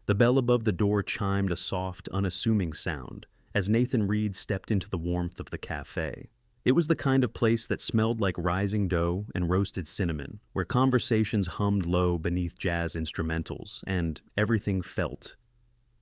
The bell above the door chimed a soft, unassuming sound as Nathan Reed stepped into the warmth of the cafe. It was the kind of place that smelled like rising dough and roasted cinnamon, where conversations hummed low beneath jazz instrumentals, and everything felt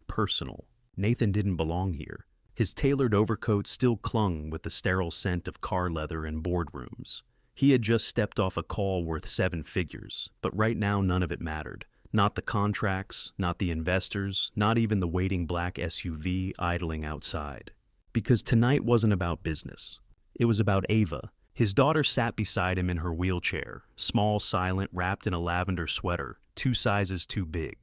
personal. Nathan didn't belong here. His tailored overcoat still clung with the sterile scent of car leather and boardrooms. He had just stepped off a call worth 7 figures, but right now none of it mattered. Not the contracts, not the investors, not even the waiting black SUV idling outside. Because tonight wasn't about business. It was about Ava. His daughter sat beside him in her wheelchair, small, silent, wrapped in a lavender sweater, 2 sizes too big.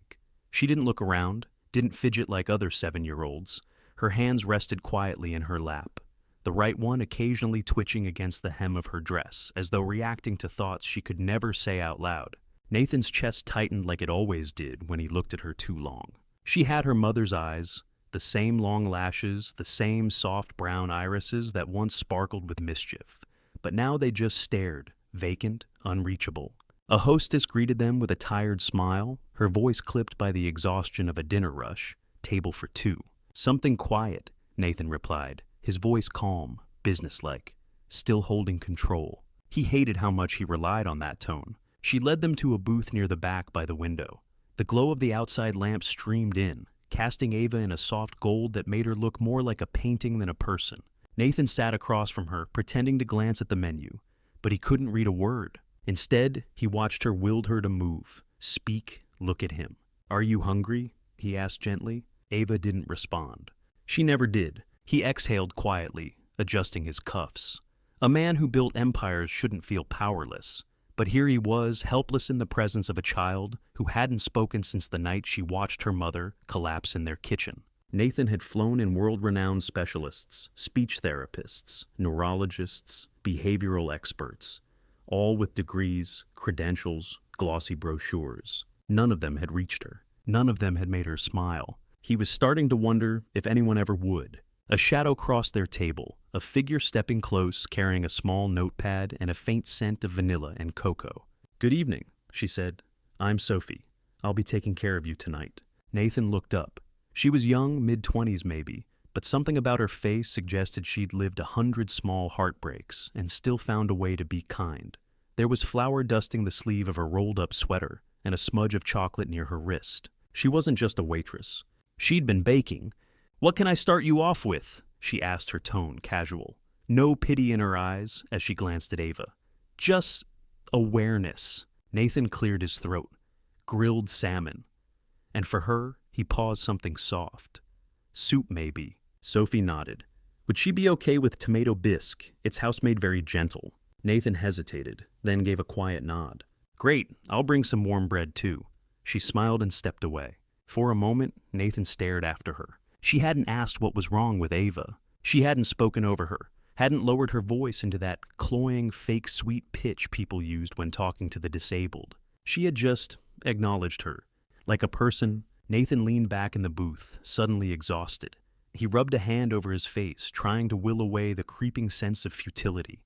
She didn't look around, didn't fidget like other 7-year-olds. Her hands rested quietly in her lap, the right one occasionally twitching against the hem of her dress, as though reacting to thoughts she could never say out loud. Nathan's chest tightened like it always did when he looked at her too long. She had her mother's eyes, the same long lashes, the same soft brown irises that once sparkled with mischief. But now they just stared, vacant, unreachable. A hostess greeted them with a tired smile, her voice clipped by the exhaustion of a dinner rush. "Table for 2. "Something quiet," Nathan replied, his voice calm, businesslike, still holding control. He hated how much he relied on that tone. She led them to a booth near the back by the window. The glow of the outside lamp streamed in, casting Ava in a soft gold that made her look more like a painting than a person. Nathan sat across from her, pretending to glance at the menu, but he couldn't read a word. Instead, he watched her, willed her to move, speak, look at him. "Are you hungry?" he asked gently. Ava didn't respond. She never did. He exhaled quietly, adjusting his cuffs. A man who built empires shouldn't feel powerless. But here he was, helpless in the presence of a child who hadn't spoken since the night she watched her mother collapse in their kitchen. Nathan had flown in world-renowned specialists, speech therapists, neurologists, behavioral experts, all with degrees, credentials, glossy brochures. None of them had reached her. None of them had made her smile. He was starting to wonder if anyone ever would. A shadow crossed their table, a figure stepping close, carrying a small notepad and a faint scent of vanilla and cocoa. "Good evening," she said. "I'm Sophie. I'll be taking care of you tonight." Nathan looked up. She was young, mid-20s maybe, but something about her face suggested she'd lived 100 small heartbreaks and still found a way to be kind. There was flour dusting the sleeve of her rolled-up sweater and a smudge of chocolate near her wrist. She wasn't just a waitress. She'd been baking. "What can I start you off with?" she asked, her tone casual. No pity in her eyes as she glanced at Ava. Just awareness. Nathan cleared his throat. Grilled salmon. And for her, he paused something soft. "Soup, maybe." Sophie nodded. Would she be okay with tomato bisque? It's house-made, very gentle. Nathan hesitated, then gave a quiet nod. "Great, I'll bring some warm bread too." She smiled and stepped away. For a moment, Nathan stared after her. She hadn't asked what was wrong with Ava. She hadn't spoken over her, hadn't lowered her voice into that cloying, fake sweet pitch people used when talking to the disabled. She had just acknowledged her. Like a person, Nathan leaned back in the booth, suddenly exhausted. He rubbed a hand over his face, trying to will away the creeping sense of futility.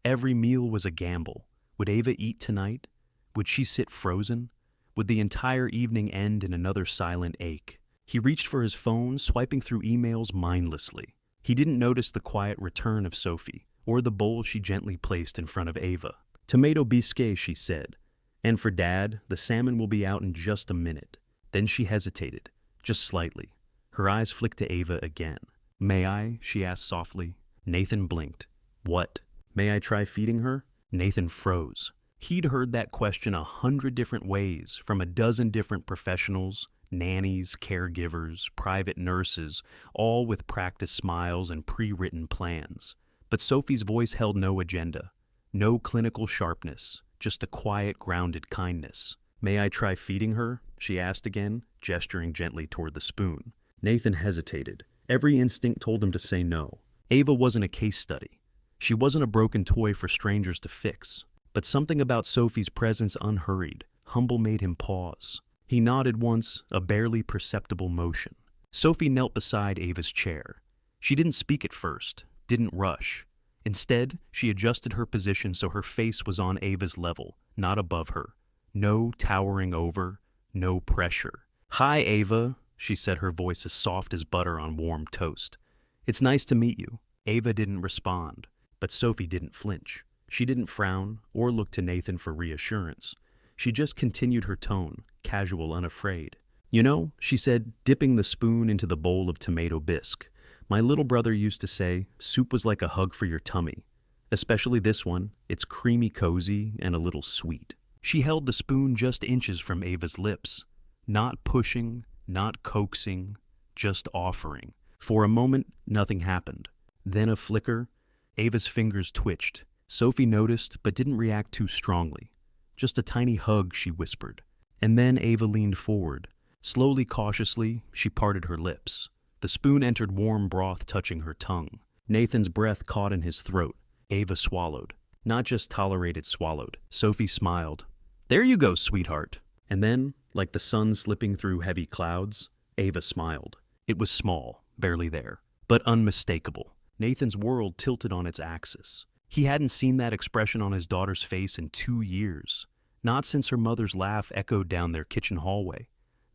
Every meal was a gamble. Would Ava eat tonight? Would she sit frozen? Would the entire evening end in another silent ache? He reached for his phone, swiping through emails mindlessly. He didn't notice the quiet return of Sophie, or the bowl she gently placed in front of Ava. "Tomato bisque," she said. "And for Dad, the salmon will be out in just a minute." Then she hesitated, just slightly. Her eyes flicked to Ava again. "May I?" she asked softly. Nathan blinked. "What? May I try feeding her?" Nathan froze. He'd heard that question 100 different ways, from a dozen different professionals, nannies, caregivers, private nurses, all with practiced smiles and pre-written plans. But Sophie's voice held no agenda, no clinical sharpness, just a quiet, grounded kindness. "May I try feeding her?" she asked again, gesturing gently toward the spoon. Nathan hesitated. Every instinct told him to say no. Ava wasn't a case study. She wasn't a broken toy for strangers to fix. But something about Sophie's presence, unhurried, humble, made him pause. He nodded once, a barely perceptible motion. Sophie knelt beside Ava's chair. She didn't speak at first, didn't rush. Instead, she adjusted her position so her face was on Ava's level, not above her. No towering over, no pressure. Hi, Ava, she said, her voice as soft as butter on warm toast. It's nice to meet you. Ava didn't respond, but Sophie didn't flinch. She didn't frown or look to Nathan for reassurance. She just continued her tone, casual, unafraid. You know, she said, dipping the spoon into the bowl of tomato bisque, my little brother used to say soup was like a hug for your tummy. Especially this one, it's creamy cozy and a little sweet. She held the spoon just inches from Ava's lips. Not pushing, not coaxing, just offering. For a moment, nothing happened. Then a flicker. Ava's fingers twitched. Sophie noticed, but didn't react too strongly. Just a tiny hug, she whispered. And then Ava leaned forward. Slowly, cautiously, she parted her lips. The spoon entered warm broth, touching her tongue. Nathan's breath caught in his throat. Ava swallowed. Not just tolerated, swallowed. Sophie smiled. There you go, sweetheart. And then, like the sun slipping through heavy clouds, Ava smiled. It was small, barely there, but unmistakable. Nathan's world tilted on its axis. He hadn't seen that expression on his daughter's face in 2 years. Not since her mother's laugh echoed down their kitchen hallway.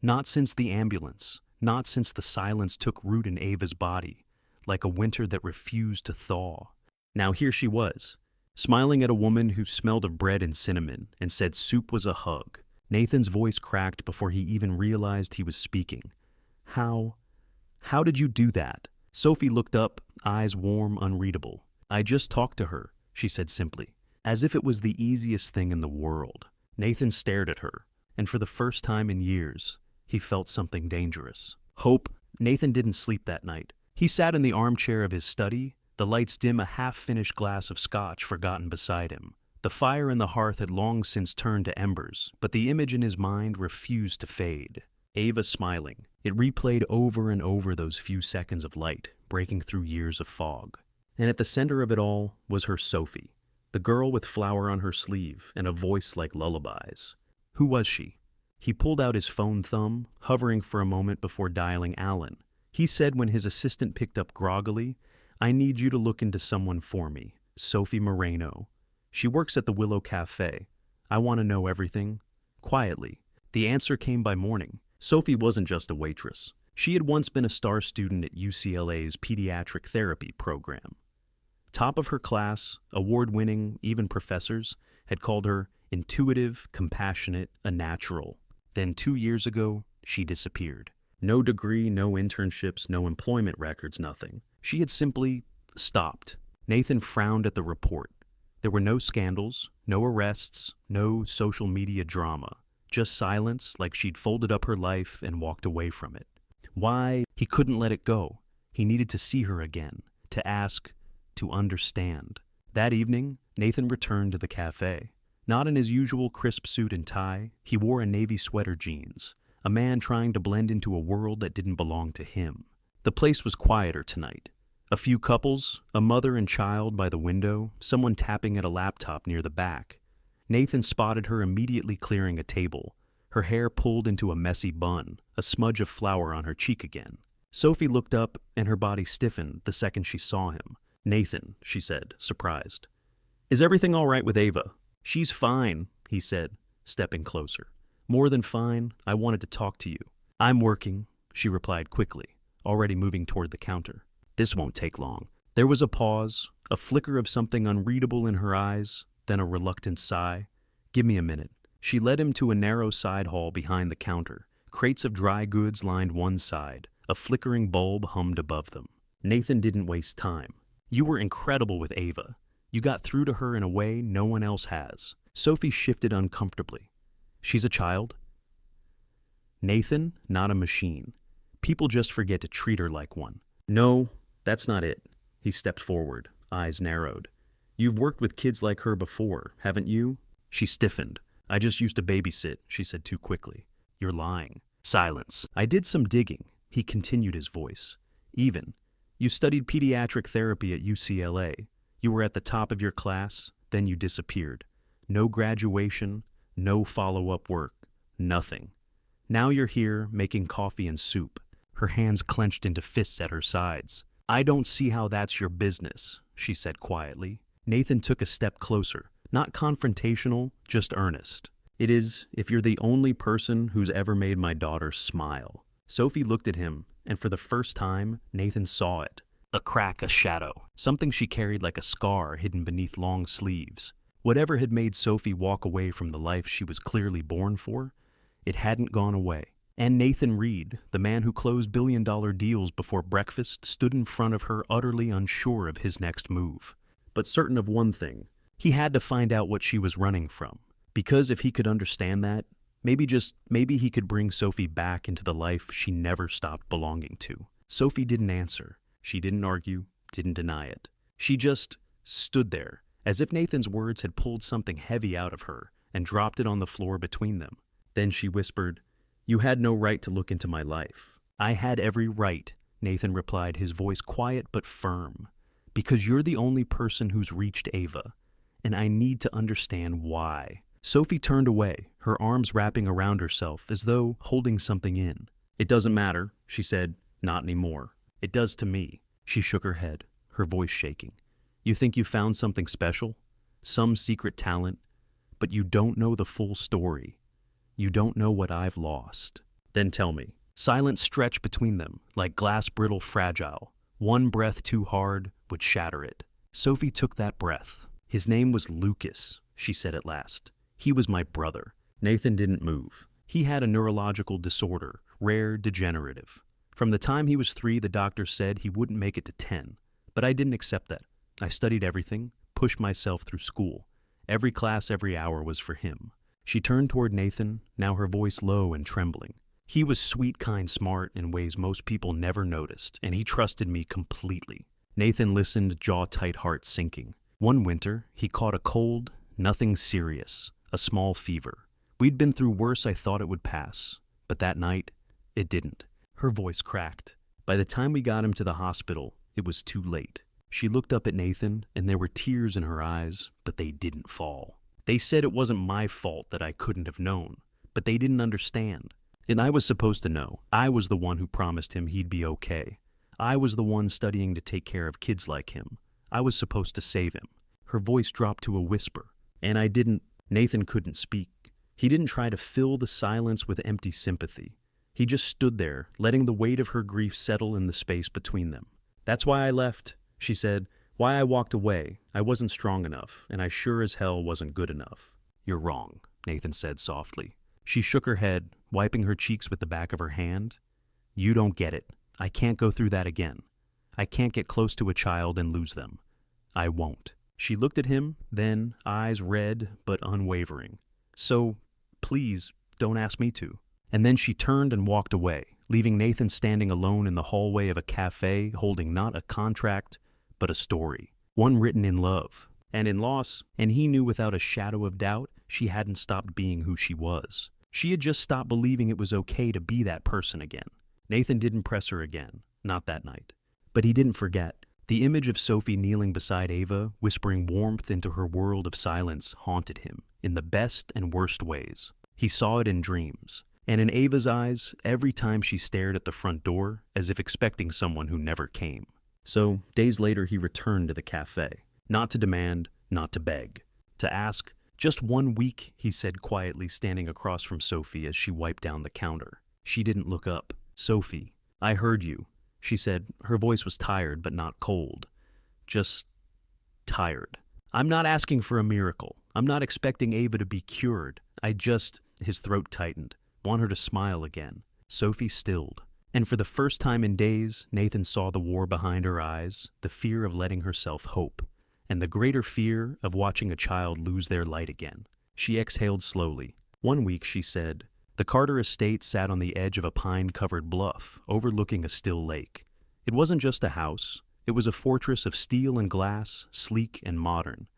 Not since the ambulance. Not since the silence took root in Ava's body, like a winter that refused to thaw. Now here she was, smiling at a woman who smelled of bread and cinnamon and said soup was a hug. Nathan's voice cracked before he even realized he was speaking. How did you do that? Sophie looked up, eyes warm, unreadable. I just talked to her, she said simply, as if it was the easiest thing in the world. Nathan stared at her, and for the first time in years, he felt something dangerous. Hope. Nathan didn't sleep that night. He sat in the armchair of his study, the lights dim, a half-finished glass of scotch forgotten beside him. The fire in the hearth had long since turned to embers, but the image in his mind refused to fade. Ava smiling. It replayed over and over, those few seconds of light, breaking through years of fog. And at the center of it all was her Sophie, the girl with flower on her sleeve and a voice like lullabies. Who was she? He pulled out his phone thumb, hovering for a moment before dialing Alan. He said when his assistant picked up groggily, I need you to look into someone for me, Sophie Moreno. She works at the Willow Cafe. I want to know everything. Quietly. The answer came by morning. Sophie wasn't just a waitress. She had once been a star student at UCLA's pediatric therapy program. Top of her class, award-winning, even professors had called her intuitive, compassionate, a natural. Then 2 years ago, she disappeared. No degree, no internships, no employment records, nothing. She had simply stopped. Nathan frowned at the report. There were no scandals, no arrests, no social media drama. Just silence, like she'd folded up her life and walked away from it. Why? He couldn't let it go. He needed to see her again, to ask, to understand. That evening, Nathan returned to the cafe. Not in his usual crisp suit and tie, he wore a navy sweater, jeans, a man trying to blend into a world that didn't belong to him. The place was quieter tonight. A few couples, a mother and child by the window, someone tapping at a laptop near the back. Nathan spotted her immediately clearing a table, her hair pulled into a messy bun, a smudge of flour on her cheek again. Sophie looked up and her body stiffened the second she saw him. Nathan, she said, surprised. Is everything all right with Ava? She's fine, he said, stepping closer. More than fine, I wanted to talk to you. I'm working, she replied quickly, already moving toward the counter. This won't take long. There was a pause, a flicker of something unreadable in her eyes, then a reluctant sigh. Give me a minute. She led him to a narrow side hall behind the counter. Crates of dry goods lined one side. A flickering bulb hummed above them. Nathan didn't waste time. You were incredible with Ava. You got through to her in a way no one else has. Sophie shifted uncomfortably. She's a child? Nathan, not a machine. People just forget to treat her like one. No, that's not it. He stepped forward, eyes narrowed. You've worked with kids like her before, haven't you? She stiffened. I just used to babysit, she said too quickly. You're lying. Silence. I did some digging. He continued, his voice. Even. You studied pediatric therapy at UCLA. You were at the top of your class, then you disappeared. No graduation, no follow-up work, nothing. Now you're here making coffee and soup. Her hands clenched into fists at her sides. I don't see how that's your business, she said quietly. Nathan took a step closer, not confrontational, just earnest. It is if you're the only person who's ever made my daughter smile. Sophie looked at him, and for the first time, Nathan saw it. A crack, a shadow, something she carried like a scar hidden beneath long sleeves. Whatever had made Sophie walk away from the life she was clearly born for, it hadn't gone away. And Nathan Reed, the man who closed billion-dollar deals before breakfast, stood in front of her utterly unsure of his next move. But certain of one thing, he had to find out what she was running from. Because if he could understand that, maybe he could bring Sophie back into the life she never stopped belonging to. Sophie didn't answer. She didn't argue, didn't deny it. She just stood there, as if Nathan's words had pulled something heavy out of her and dropped it on the floor between them. Then she whispered, "You had no right to look into my life." "I had every right," Nathan replied, his voice quiet but firm. "Because you're the only person who's reached Ava, and I need to understand why." Sophie turned away, her arms wrapping around herself as though holding something in. "It doesn't matter," she said, "not anymore. It does to me." She shook her head, her voice shaking. "You think you found something special? Some secret talent? But you don't know the full story. You don't know what I've lost." "Then tell me." Silence stretched between them, like glass brittle fragile. One breath too hard would shatter it. Sophie took that breath. "His name was Lucas," she said at last. "He was my brother." Nathan didn't move. He had a neurological disorder, rare, degenerative. From the time he was 3, the doctor said he wouldn't make it to 10. But I didn't accept that. I studied everything, pushed myself through school. Every class, every hour was for him. She turned toward Nathan, now her voice low and trembling. "He was sweet, kind, smart in ways most people never noticed, and he trusted me completely." Nathan listened, jaw tight, heart sinking. One winter, he caught a cold, nothing serious, a small fever. We'd been through worse. I thought it would pass. But that night, it didn't. Her voice cracked. By the time we got him to the hospital, it was too late. She looked up at Nathan, and there were tears in her eyes, but they didn't fall. "They said it wasn't my fault, that I couldn't have known, but they didn't understand. And I was supposed to know. I was the one who promised him he'd be okay. I was the one studying to take care of kids like him. I was supposed to save him." Her voice dropped to a whisper. "And I didn't." Nathan couldn't speak. He didn't try to fill the silence with empty sympathy. He just stood there, letting the weight of her grief settle in the space between them. "That's why I left," she said. "Why I walked away. I wasn't strong enough, and I sure as hell wasn't good enough." "You're wrong," Nathan said softly. She shook her head, wiping her cheeks with the back of her hand. "You don't get it. I can't go through that again. I can't get close to a child and lose them. I won't." She looked at him, then, eyes red but unwavering. "So, please, don't ask me to." And then she turned and walked away, leaving Nathan standing alone in the hallway of a cafe holding not a contract, but a story. One written in love and in loss, and he knew without a shadow of doubt she hadn't stopped being who she was. She had just stopped believing it was okay to be that person again. Nathan didn't press her again, not that night. But he didn't forget. The image of Sophie kneeling beside Ava, whispering warmth into her world of silence, haunted him, in the best and worst ways. He saw it in dreams. And in Ava's eyes, every time she stared at the front door, as if expecting someone who never came. So, days later, he returned to the cafe. Not to demand, not to beg. To ask, "Just 1 week," he said quietly, standing across from Sophie as she wiped down the counter. She didn't look up. "Sophie, I heard you," she said. Her voice was tired, but not cold. Just tired. "I'm not asking for a miracle. I'm not expecting Ava to be cured. His throat tightened. "Want her to smile again." Sophie stilled. And for the first time in days, Nathan saw the war behind her eyes, the fear of letting herself hope, and the greater fear of watching a child lose their light again. She exhaled slowly. 1 week, she said, the Carter estate sat on the edge of a pine-covered bluff, overlooking a still lake. It wasn't just a house. It was a fortress of steel and glass, sleek and modern.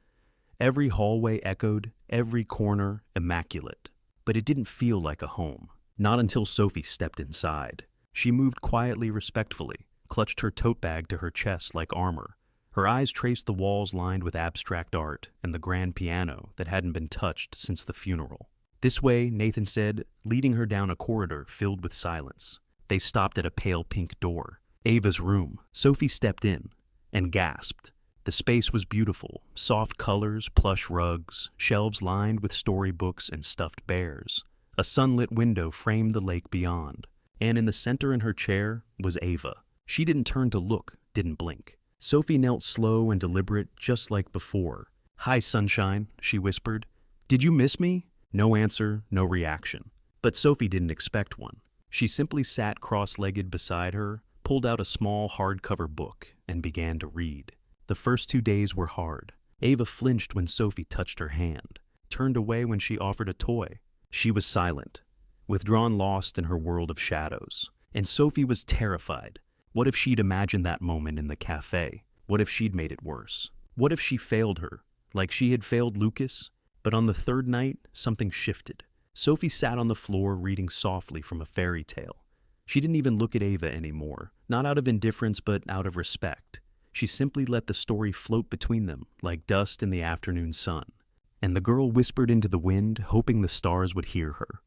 Every hallway echoed, every corner immaculate. But it didn't feel like a home. Not until Sophie stepped inside. She moved quietly, respectfully, clutched her tote bag to her chest like armor. Her eyes traced the walls lined with abstract art and the grand piano that hadn't been touched since the funeral. "This way," Nathan said, leading her down a corridor filled with silence. They stopped at a pale pink door. Ava's room. Sophie stepped in and gasped. The space was beautiful, soft colors, plush rugs, shelves lined with storybooks and stuffed bears. A sunlit window framed the lake beyond, and in the center in her chair was Ava. She didn't turn to look, didn't blink. Sophie knelt slow and deliberate, just like before. "Hi, sunshine," she whispered. "Did you miss me?" No answer, no reaction. But Sophie didn't expect one. She simply sat cross-legged beside her, pulled out a small hardcover book, and began to read. The first 2 days were hard. Ava flinched when Sophie touched her hand, turned away when she offered a toy. She was silent, withdrawn, lost in her world of shadows. And Sophie was terrified. What if she'd imagined that moment in the cafe? What if she'd made it worse? What if she failed her, like she had failed Lucas? But on the third night, something shifted. Sophie sat on the floor reading softly from a fairy tale. She didn't even look at Ava anymore, not out of indifference but out of respect. She simply let the story float between them, like dust in the afternoon sun. And the girl whispered into the wind, hoping the stars would hear her.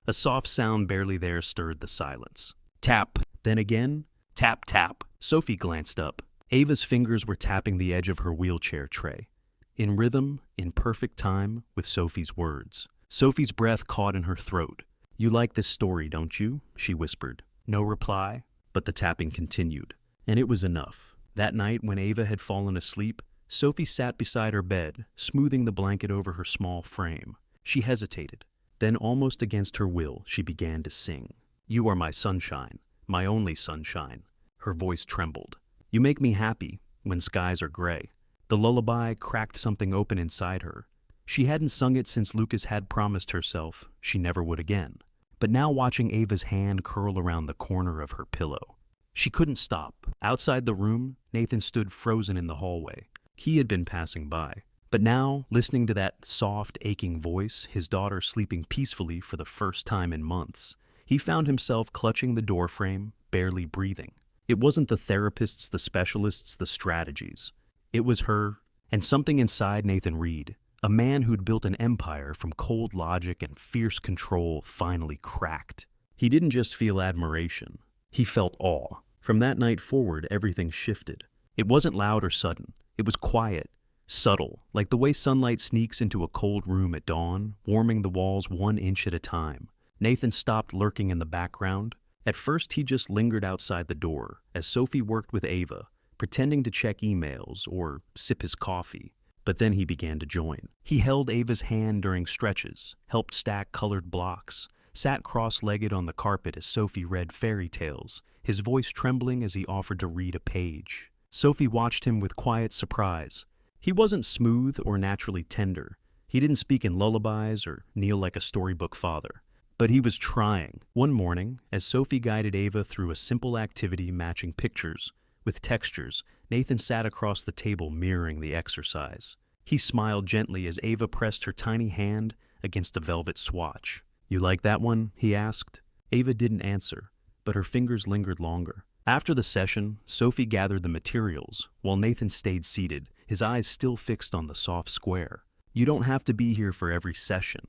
A soft sound barely there stirred the silence. Tap, then again, tap, tap. Sophie glanced up. Ava's fingers were tapping the edge of her wheelchair tray. In rhythm, in perfect time, with Sophie's words. Sophie's breath caught in her throat. "You like this story, don't you?" she whispered. No reply, but the tapping continued. And it was enough. That night, when Ava had fallen asleep, Sophie sat beside her bed, smoothing the blanket over her small frame. She hesitated. Then, almost against her will, she began to sing. "You are my sunshine, my only sunshine." Her voice trembled. "You make me happy when skies are gray." The lullaby cracked something open inside her. She hadn't sung it since Lucas had promised herself she never would again. But now, watching Ava's hand curl around the corner of her pillow, she couldn't stop. Outside the room, Nathan stood frozen in the hallway. He had been passing by. But now, listening to that soft, aching voice, his daughter sleeping peacefully for the first time in months, he found himself clutching the doorframe, barely breathing. It wasn't the therapists, the specialists, the strategies. It was her, and something inside Nathan Reed, a man who'd built an empire from cold logic and fierce control, finally cracked. He didn't just feel admiration. He felt awe. From that night forward, everything shifted. It wasn't loud or sudden. It was quiet, subtle, like the way sunlight sneaks into a cold room at dawn, warming the walls 1 inch at a time. Nathan stopped lurking in the background. At first, he just lingered outside the door, as Sophie worked with Ava, pretending to check emails or sip his coffee. But then he began to join. He held Ava's hand during stretches, helped stack colored blocks, sat cross-legged on the carpet as Sophie read fairy tales, his voice trembling as he offered to read a page. Sophie watched him with quiet surprise. He wasn't smooth or naturally tender. He didn't speak in lullabies or kneel like a storybook father. But he was trying. One morning, as Sophie guided Ava through a simple activity matching pictures with textures, Nathan sat across the table mirroring the exercise. He smiled gently as Ava pressed her tiny hand against a velvet swatch. "You like that one?" he asked. Ava didn't answer, but her fingers lingered longer. After the session, Sophie gathered the materials, while Nathan stayed seated, his eyes still fixed on the soft square. "You don't have to be here for every session,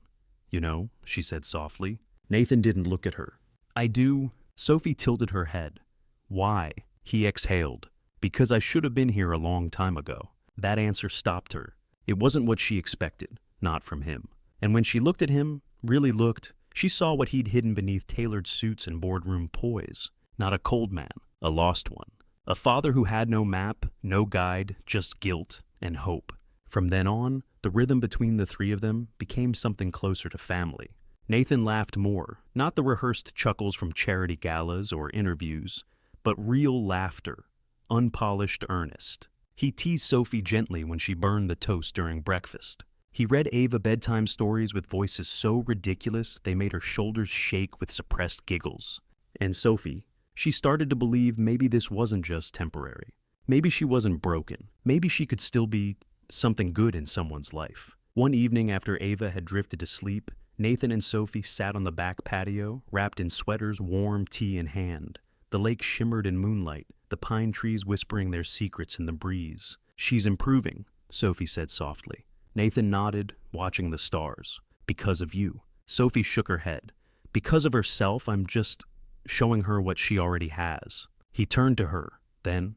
you know," she said softly. Nathan didn't look at her. "I do." Sophie tilted her head. "Why?" He exhaled. "Because I should have been here a long time ago." That answer stopped her. It wasn't what she expected, not from him. And when she looked at him, really looked, she saw what he'd hidden beneath tailored suits and boardroom poise. Not a cold man, a lost one. A father who had no map, no guide, just guilt and hope. From then on, the rhythm between the three of them became something closer to family. Nathan laughed more, not the rehearsed chuckles from charity galas or interviews, but real laughter, unpolished, earnest. He teased Sophie gently when she burned the toast during breakfast. He read Ava bedtime stories with voices so ridiculous they made her shoulders shake with suppressed giggles. And Sophie, she started to believe maybe this wasn't just temporary. Maybe she wasn't broken. Maybe she could still be something good in someone's life. One evening after Ava had drifted to sleep, Nathan and Sophie sat on the back patio, wrapped in sweaters, warm tea in hand. The lake shimmered in moonlight, the pine trees whispering their secrets in the breeze. "She's improving," Sophie said softly. Nathan nodded, watching the stars. "Because of you." Sophie shook her head. "Because of herself, I'm just showing her what she already has." He turned to her. Then,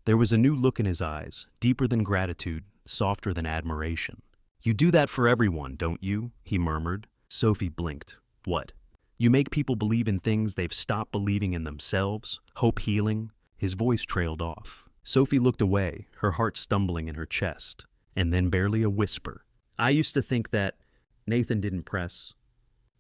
There was a new look in his eyes, deeper than gratitude, softer than admiration. "You do that for everyone, don't you?" he murmured. Sophie blinked. "What? You make people believe in things they've stopped believing in themselves? Hope healing?" His voice trailed off. Sophie looked away, her heart stumbling in her chest, and then barely a whisper. "I used to think that—" Nathan didn't press.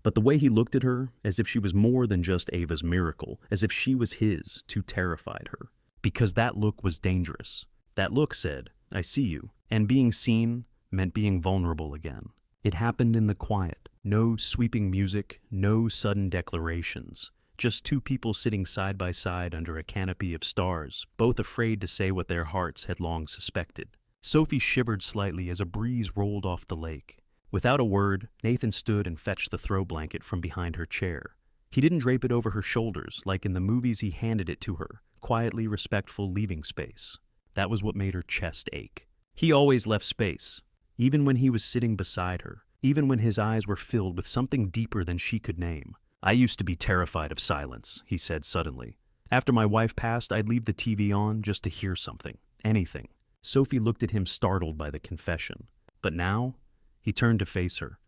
But the way he looked at her, as if she was more than just Ava's miracle, as if she was his, too terrified her. Because that look was dangerous. That look said, "I see you." And being seen meant being vulnerable again. It happened in the quiet. No sweeping music, no sudden declarations. Just two people sitting side by side under a canopy of stars, both afraid to say what their hearts had long suspected. Sophie shivered slightly as a breeze rolled off the lake. Without a word, Nathan stood and fetched the throw blanket from behind her chair. He didn't drape it over her shoulders like in the movies. He handed it to her, quietly respectful, leaving space. That was what made her chest ache. He always left space, even when he was sitting beside her, even when his eyes were filled with something deeper than she could name. "I used to be terrified of silence," he said suddenly. "After my wife passed, I'd leave the TV on just to hear something, anything." Sophie looked at him, startled by the confession. But now, he turned to face her.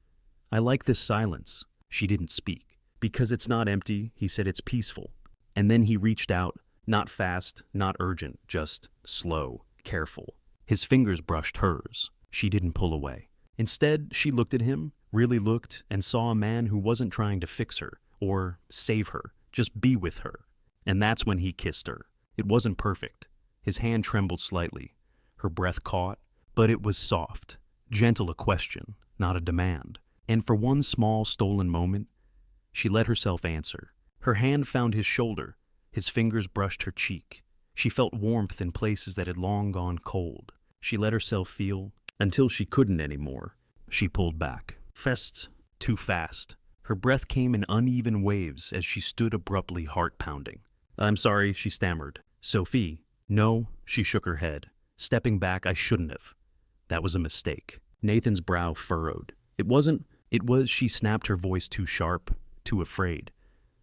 "I like this silence." She didn't speak. "Because it's not empty," he said, "it's peaceful." And then he reached out, not fast, not urgent, just slow, careful. His fingers brushed hers. She didn't pull away. Instead, she looked at him, really looked, and saw a man who wasn't trying to fix her or save her, just be with her. And that's when he kissed her. It wasn't perfect. His hand trembled slightly. Her breath caught, but it was soft, gentle, a question, not a demand. And for one small, stolen moment, she let herself answer. Her hand found his shoulder. His fingers brushed her cheek. She felt warmth in places that had long gone cold. She let herself feel, until she couldn't anymore. She pulled back. Too fast. Her breath came in uneven waves as she stood abruptly, heart pounding. "I'm sorry," she stammered. "Sophie." "No," she shook her head. Stepping back, "I shouldn't have. That was a mistake." Nathan's brow furrowed. It was, she snapped, her voice too sharp, too afraid.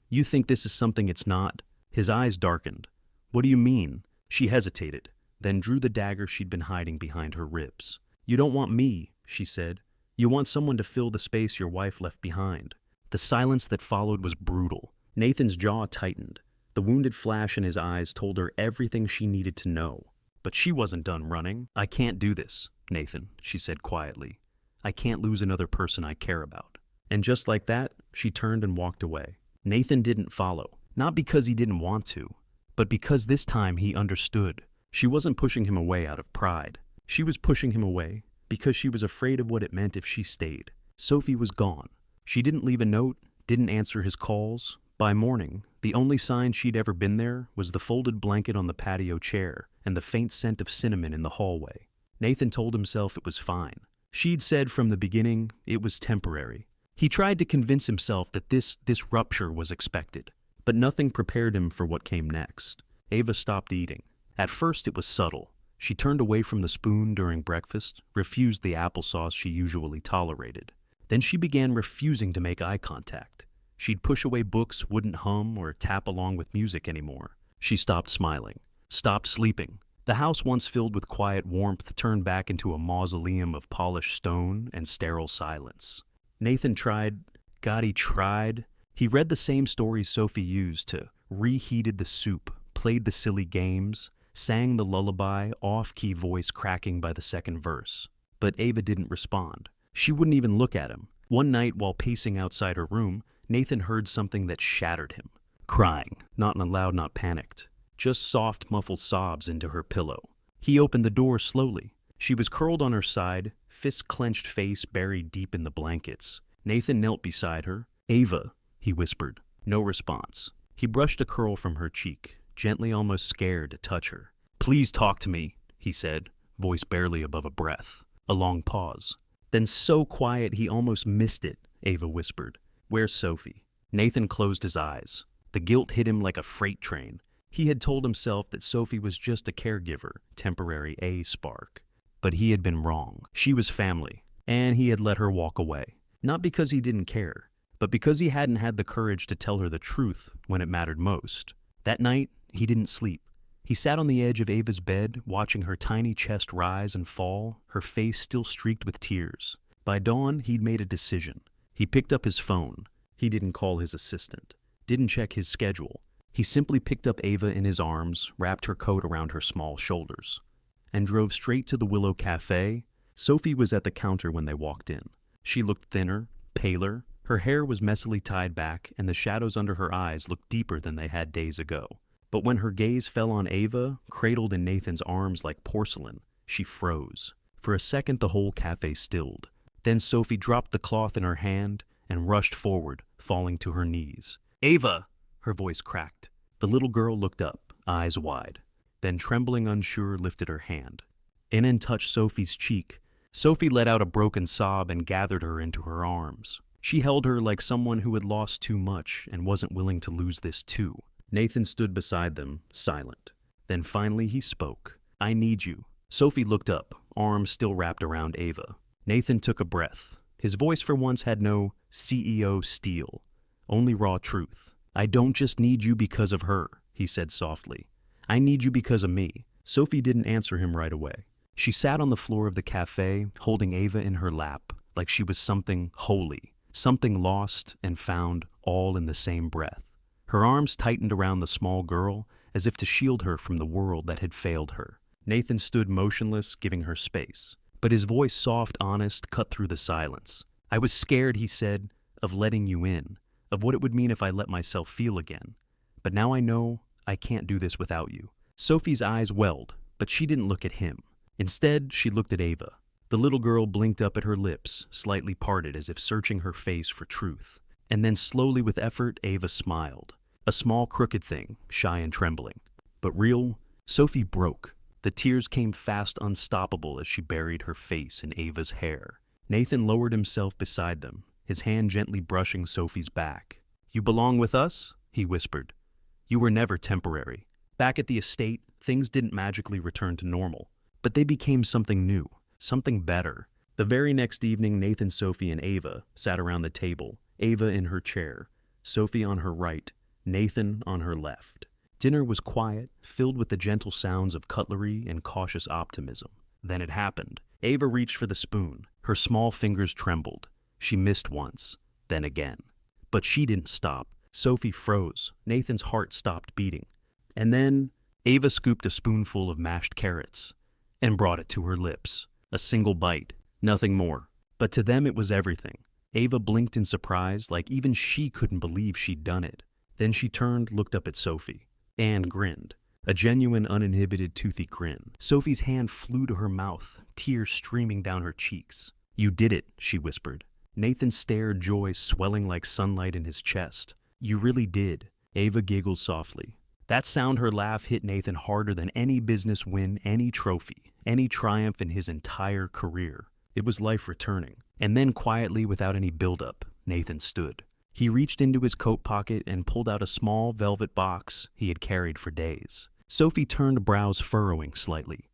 "You think this is something it's not?" His eyes darkened. "What do you mean?" She hesitated, then drew the dagger she'd been hiding behind her ribs. "You don't want me," she said. "You want someone to fill the space your wife left behind." The silence that followed was brutal. Nathan's jaw tightened. The wounded flash in his eyes told her everything she needed to know. But she wasn't done running. "I can't do this, Nathan," she said quietly. "I can't lose another person I care about." And just like that, she turned and walked away. Nathan didn't follow, not because he didn't want to, but because this time he understood. She wasn't pushing him away out of pride. She was pushing him away because she was afraid of what it meant if she stayed. Sophie was gone. She didn't leave a note, didn't answer his calls. By morning, the only sign she'd ever been there was the folded blanket on the patio chair and the faint scent of cinnamon in the hallway. Nathan told himself it was fine. She'd said from the beginning it was temporary. He tried to convince himself that this rupture was expected, but nothing prepared him for what came next. Ava stopped eating. At first it was subtle. She turned away from the spoon during breakfast, refused the applesauce she usually tolerated. Then she began refusing to make eye contact. She'd push away books, wouldn't hum or tap along with music anymore. She stopped smiling, stopped sleeping. The house, once filled with quiet warmth, turned back into a mausoleum of polished stone and sterile silence. Nathan tried. God, he tried. He read the same stories Sophie used to, reheated the soup, played the silly games, sang the lullaby, off-key voice cracking by the second verse. But Ava didn't respond. She wouldn't even look at him. One night, while pacing outside her room, Nathan heard something that shattered him. Crying, not loud, not panicked. Just soft, muffled sobs into her pillow. He opened the door slowly. She was curled on her side, fist-clenched face buried deep in the blankets. Nathan knelt beside her. "Ava," he whispered. No response. He brushed a curl from her cheek, gently, almost scared to touch her. "Please talk to me," he said, voice barely above a breath. A long pause. Then so quiet he almost missed it, Ava whispered. "Where's Sophie?" Nathan closed his eyes. The guilt hit him like a freight train. He had told himself that Sophie was just a caregiver, temporary, a spark. But he had been wrong. She was family, and he had let her walk away. Not because he didn't care, but because he hadn't had the courage to tell her the truth when it mattered most. That night, he didn't sleep. He sat on the edge of Ava's bed, watching her tiny chest rise and fall, her face still streaked with tears. By dawn, he'd made a decision. He picked up his phone. He didn't call his assistant, didn't check his schedule. He simply picked up Ava in his arms, wrapped her coat around her small shoulders, and drove straight to the Willow Cafe. Sophie was at the counter when they walked in. She looked thinner, paler. Her hair was messily tied back, and the shadows under her eyes looked deeper than they had days ago. But when her gaze fell on Ava, cradled in Nathan's arms like porcelain, she froze. For a second, the whole cafe stilled. Then Sophie dropped the cloth in her hand and rushed forward, falling to her knees. "Ava!" Her voice cracked. The little girl looked up, eyes wide. Then, trembling unsure, lifted her hand. In and touched Sophie's cheek. Sophie let out a broken sob and gathered her into her arms. She held her like someone who had lost too much and wasn't willing to lose this too. Nathan stood beside them, silent. Then finally he spoke. "I need you." Sophie looked up, arms still wrapped around Ava. Nathan took a breath. His voice for once had no CEO steel, only raw truth. "I don't just need you because of her," he said softly. "I need you because of me." Sophie didn't answer him right away. She sat on the floor of the cafe, holding Ava in her lap, like she was something holy, something lost and found all in the same breath. Her arms tightened around the small girl, as if to shield her from the world that had failed her. Nathan stood motionless, giving her space. But his voice, soft, honest, cut through the silence. "I was scared," he said, "of letting you in, of what it would mean if I let myself feel again. But now I know I can't do this without you." Sophie's eyes welled, but she didn't look at him. Instead, she looked at Ava. The little girl blinked up at her lips, slightly parted as if searching her face for truth. And then slowly with effort, Ava smiled. A small crooked thing, shy and trembling. But real, Sophie broke. The tears came fast, unstoppable, as she buried her face in Ava's hair. Nathan lowered himself beside them, his hand gently brushing Sophie's back. "You belong with us?" he whispered. "You were never temporary." Back at the estate, things didn't magically return to normal, but they became something new, something better. The very next evening, Nathan, Sophie, and Ava sat around the table, Ava in her chair, Sophie on her right, Nathan on her left. Dinner was quiet, filled with the gentle sounds of cutlery and cautious optimism. Then it happened. Ava reached for the spoon. Her small fingers trembled. She missed once, then again. But she didn't stop. Sophie froze. Nathan's heart stopped beating. And then Ava scooped a spoonful of mashed carrots and brought it to her lips. A single bite, nothing more. But to them it was everything. Ava blinked in surprise, like even she couldn't believe she'd done it. Then she turned, looked up at Sophie, and grinned. A genuine, uninhibited, toothy grin. Sophie's hand flew to her mouth, tears streaming down her cheeks. "You did it," she whispered. Nathan stared, joy swelling like sunlight in his chest. "You really did." Ava giggled softly. That sound, her laugh, hit Nathan harder than any business win, any trophy, any triumph in his entire career. It was life returning. And then quietly, without any build-up, Nathan stood. He reached into his coat pocket and pulled out a small velvet box he had carried for days. Sophie turned, brows furrowing slightly.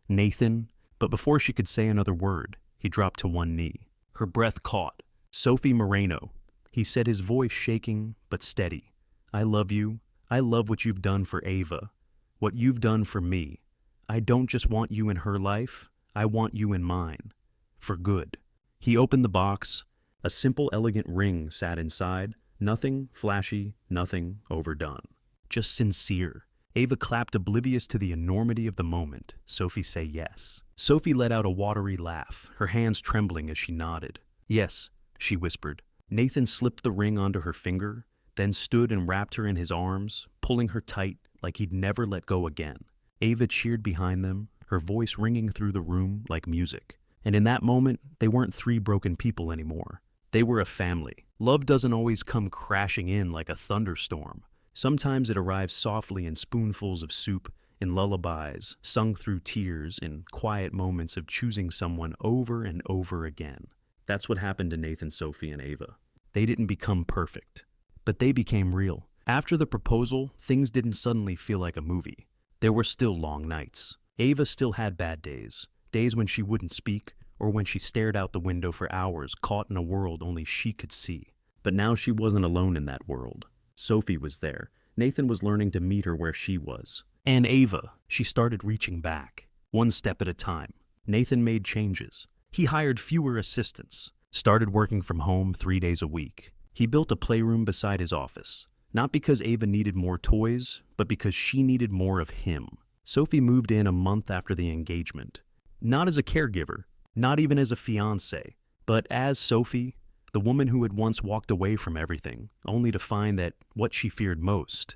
"Nathan," but before she could say another word, he dropped to one knee. Her breath caught. "Sophie Moreno," he said, his voice shaking but steady. "I love you. I love what you've done for Ava, what you've done for me. I don't just want you in her life, I want you in mine. For good." He opened the box. A simple, elegant ring sat inside. Nothing flashy, nothing overdone. Just sincere. Ava clapped, oblivious to the enormity of the moment. Sophie say yes. Sophie let out a watery laugh, her hands trembling as she nodded. "Yes," she whispered. Nathan slipped the ring onto her finger, then stood and wrapped her in his arms, pulling her tight like he'd never let go again. Ava cheered behind them, her voice ringing through the room like music. And in that moment, they weren't three broken people anymore. They were a family. Love doesn't always come crashing in like a thunderstorm. Sometimes it arrives softly in spoonfuls of soup, in lullabies, sung through tears, in quiet moments of choosing someone over and over again. That's what happened to Nathan, Sophie, and Ava. They didn't become perfect, but they became real. After the proposal, things didn't suddenly feel like a movie. There were still long nights. Ava still had bad days. Days when she wouldn't speak, or when she stared out the window for hours, caught in a world only she could see. But now she wasn't alone in that world. Sophie was there. Nathan was learning to meet her where she was. And Ava, she started reaching back, one step at a time. Nathan made changes. He hired fewer assistants, started working from home 3 days a week. He built a playroom beside his office, not because Ava needed more toys, but because she needed more of him. Sophie moved in a month after the engagement. Not as a caregiver, not even as a fiancée, but as Sophie, the woman who had once walked away from everything, only to find that what she feared most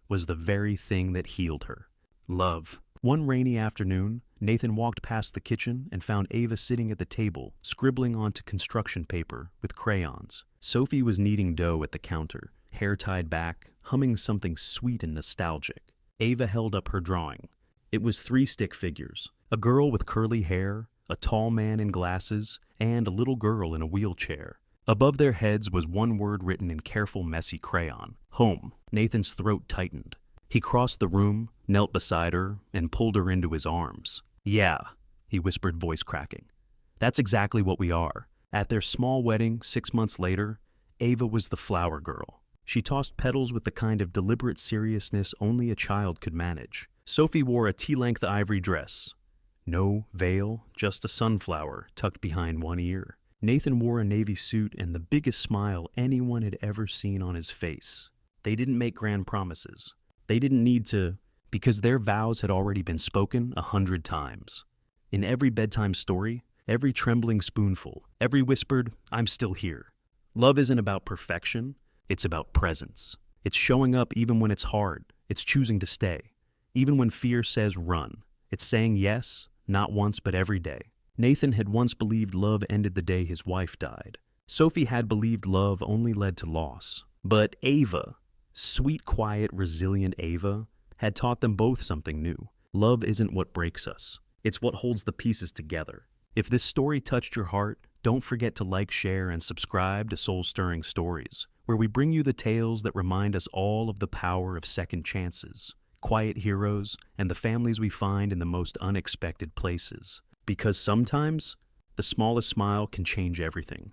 was the very thing that healed her: love. One rainy afternoon, Nathan walked past the kitchen and found Ava sitting at the table, scribbling onto construction paper with crayons. Sophie was kneading dough at the counter, hair tied back, humming something sweet and nostalgic. Ava held up her drawing. It was 3 stick figures: a girl with curly hair, a tall man in glasses, and a little girl in a wheelchair. Above their heads was one word written in careful, messy crayon: home. Nathan's throat tightened. He crossed the room, knelt beside her, and pulled her into his arms. "Yeah," he whispered, voice cracking. "That's exactly what we are." At their small wedding 6 months later, Ava was the flower girl. She tossed petals with the kind of deliberate seriousness only a child could manage. Sophie wore a tea-length ivory dress. No veil, just a sunflower tucked behind one ear. Nathan wore a navy suit and the biggest smile anyone had ever seen on his face. They didn't make grand promises. They didn't need to, because their vows had already been spoken 100 times. In every bedtime story, every trembling spoonful, every whispered, "I'm still here." Love isn't about perfection, it's about presence. It's showing up even when it's hard. It's choosing to stay. Even when fear says run. It's saying yes, not once but every day. Nathan had once believed love ended the day his wife died. Sophie had believed love only led to loss. But Ava, sweet, quiet, resilient Ava, had taught them both something new. Love isn't what breaks us. It's what holds the pieces together. If this story touched your heart, don't forget to like, share, and subscribe to Soul-Stirring Stories, where we bring you the tales that remind us all of the power of second chances, quiet heroes, and the families we find in the most unexpected places. Because sometimes, the smallest smile can change everything.